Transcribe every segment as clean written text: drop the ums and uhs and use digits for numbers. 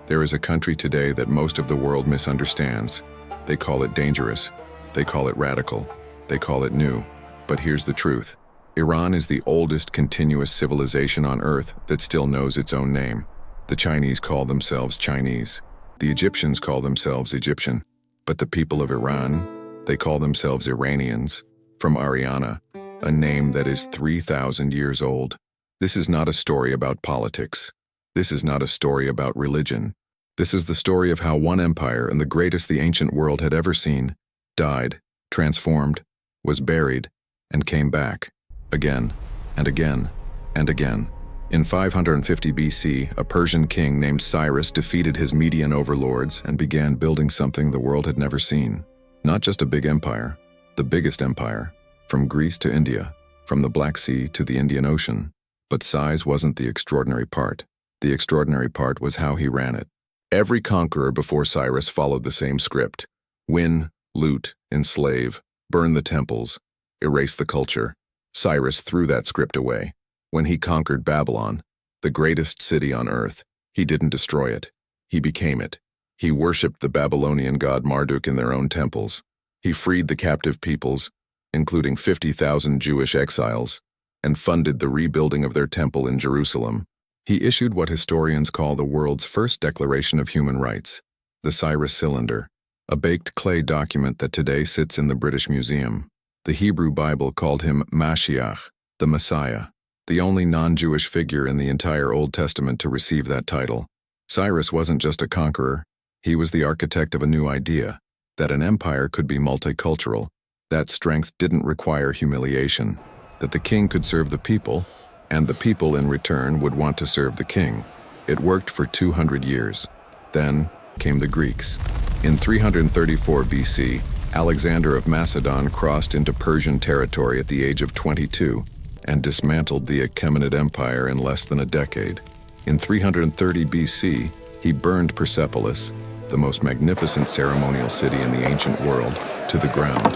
There is a country today that most of the world misunderstands. They call it dangerous. They call it radical. They call it new. But here's the truth. Iran is the oldest continuous civilization on Earth that still knows its own name. The Chinese call themselves Chinese. The Egyptians call themselves Egyptian. But the people of Iran, they call themselves Iranians, from Ariana, a name that is 3,000 years old. This is not a story about politics. This is not a story about religion. This is the story of how one empire, and the greatest the ancient world had ever seen, died, transformed, was buried, and came back, again, and again, and again. In 550 BC, a Persian king named Cyrus defeated his Median overlords and began building something the world had never seen. Not just a big empire, the biggest empire, from Greece to India, from the Black Sea to the Indian Ocean. But size wasn't the extraordinary part. The extraordinary part was how he ran it. Every conqueror before Cyrus followed the same script. Win, loot, enslave, burn the temples, erase the culture. Cyrus threw that script away. When he conquered Babylon, the greatest city on earth, he didn't destroy it. He became it. He worshipped the Babylonian god Marduk in their own temples. He freed the captive peoples, including 50,000 Jewish exiles, and funded the rebuilding of their temple in Jerusalem. He issued what historians call the world's first declaration of human rights, the Cyrus Cylinder, a baked clay document that today sits in the British Museum. The Hebrew Bible called him Mashiach, the Messiah, the only non-Jewish figure in the entire Old Testament to receive that title. Cyrus wasn't just a conqueror, he was the architect of a new idea, that an empire could be multicultural, that strength didn't require humiliation, that the king could serve the people, and the people in return would want to serve the king. It worked for 200 years. Then came the Greeks. In 334 BC, Alexander of Macedon crossed into Persian territory at the age of 22 and dismantled the Achaemenid Empire in less than a decade. In 330 BC, he burned Persepolis, the most magnificent ceremonial city in the ancient world, to the ground.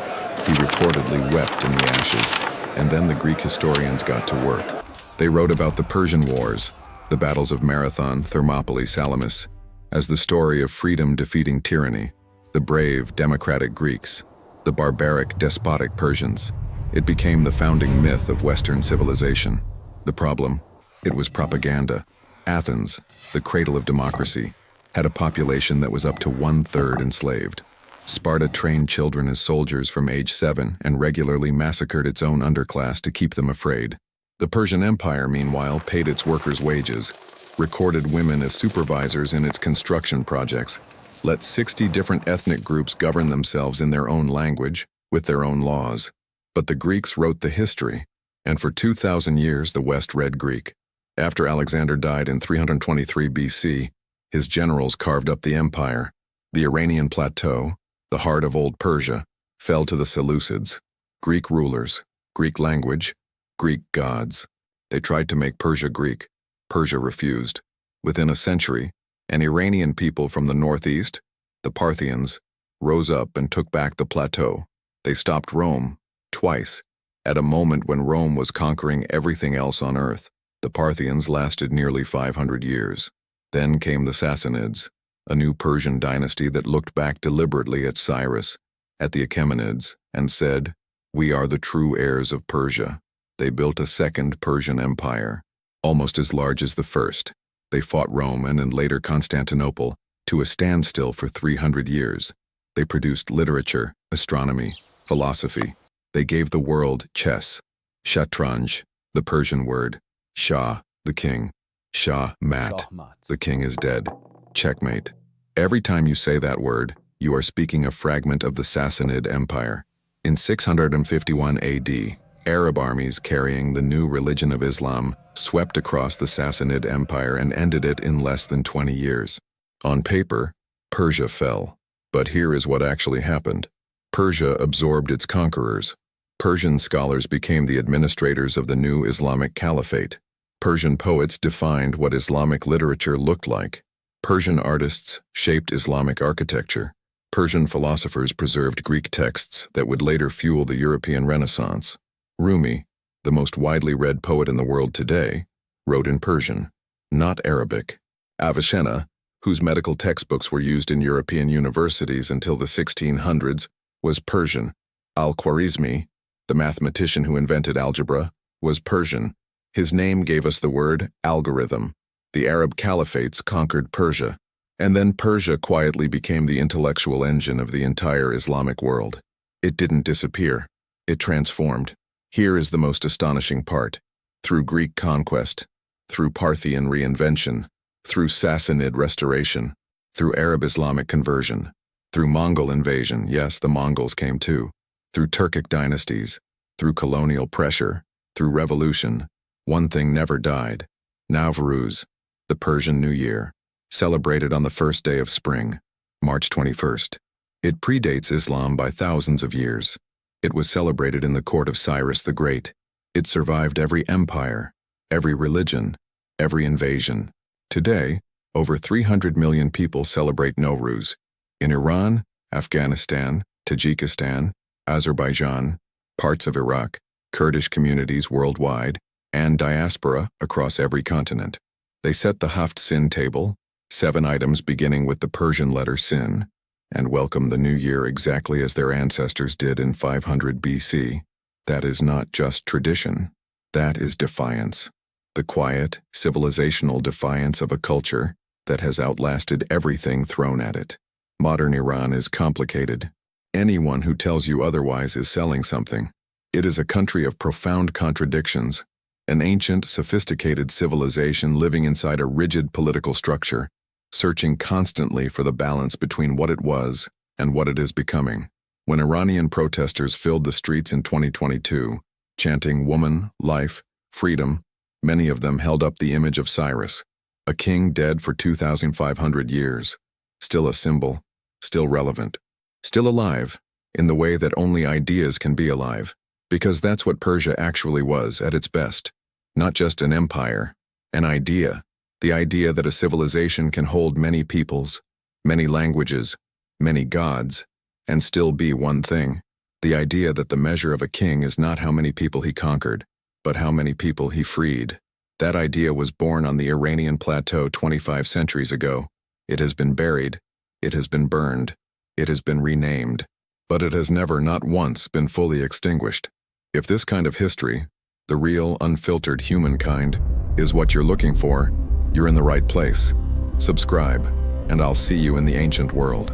He reportedly wept in the ashes, and then the Greek historians got to work. They wrote about the Persian Wars, the battles of Marathon, Thermopylae, Salamis, as the story of freedom defeating tyranny, the brave, democratic Greeks, the barbaric, despotic Persians. It became the founding myth of Western civilization. The problem? It was propaganda. Athens, the cradle of democracy, had a population that was up to 1/3 enslaved. Sparta trained children as soldiers from age 7 and regularly massacred its own underclass to keep them afraid. The Persian Empire, meanwhile, paid its workers wages, recorded women as supervisors in its construction projects, let 60 different ethnic groups govern themselves in their own language, with their own laws. But the Greeks wrote the history, and for 2,000 years the West read Greek. After Alexander died in 323 BC, his generals carved up the empire. The Iranian plateau, the heart of old Persia, fell to the Seleucids, Greek rulers, Greek language, Greek gods. They tried to make Persia Greek. Persia refused. Within a century, an Iranian people from the northeast, the Parthians, rose up and took back the plateau. They stopped Rome, twice, at a moment when Rome was conquering everything else on earth. The Parthians lasted nearly 500 years. Then came the Sassanids, a new Persian dynasty that looked back deliberately at Cyrus, at the Achaemenids, and said, "We are the true heirs of Persia." They built a second Persian empire, almost as large as the first. They fought Rome and later Constantinople to a standstill for 300 years. They produced literature, astronomy, philosophy. They gave the world chess, shatranj, the Persian word, Shah, the king, Shah Mat, the king is dead, checkmate. Every time you say that word, you are speaking a fragment of the Sassanid Empire. In 651 AD, Arab armies carrying the new religion of Islam swept across the Sassanid Empire and ended it in less than 20 years. On paper, Persia fell. But here is what actually happened. Persia absorbed its conquerors. Persian scholars became the administrators of the new Islamic caliphate. Persian poets defined what Islamic literature looked like. Persian artists shaped Islamic architecture. Persian philosophers preserved Greek texts that would later fuel the European Renaissance. Rumi, the most widely read poet in the world today, wrote in Persian, not Arabic. Avicenna, whose medical textbooks were used in European universities until the 1600s, was Persian. Al-Khwarizmi, the mathematician who invented algebra, was Persian. His name gave us the word algorithm. The Arab caliphates conquered Persia, and then Persia quietly became the intellectual engine of the entire Islamic world. It didn't disappear. It transformed. Here is the most astonishing part. Through Greek conquest, through Parthian reinvention, through Sassanid restoration, through Arab Islamic conversion, through Mongol invasion, yes, the Mongols came too, through Turkic dynasties, through colonial pressure, through revolution, one thing never died. Nowruz, the Persian New Year, celebrated on the first day of spring, March 21st. It predates Islam by thousands of years. It was celebrated in the court of Cyrus the Great. It survived every empire, every religion, every invasion. Today, over 300 million people celebrate Nowruz. In Iran, Afghanistan, Tajikistan, Azerbaijan, parts of Iraq, Kurdish communities worldwide, and diaspora across every continent. They set the Haft Sin table, 7 items beginning with the Persian letter Sin, and welcome the new year exactly as their ancestors did in 500 BC. That is not just tradition. That is defiance. The quiet, civilizational defiance of a culture that has outlasted everything thrown at it. Modern Iran is complicated. Anyone who tells you otherwise is selling something. It is a country of profound contradictions, an ancient, sophisticated civilization living inside a rigid political structure, searching constantly for the balance between what it was and what it is becoming. When Iranian protesters filled the streets in 2022, chanting woman, life, freedom, many of them held up the image of Cyrus, a king dead for 2,500 years, still a symbol, still relevant, still alive, in the way that only ideas can be alive, because that's what Persia actually was at its best. Not just an empire, an idea, the idea that a civilization can hold many peoples, many languages, many gods, and still be one thing. The idea that the measure of a king is not how many people he conquered, but how many people he freed. That idea was born on the Iranian plateau 25 centuries ago. It has been buried, it has been burned, it has been renamed, but it has never, not once, been fully extinguished. If this kind of history, the real, unfiltered humankind, is what you're looking for, you're in the right place. Subscribe, and I'll see you in the ancient world.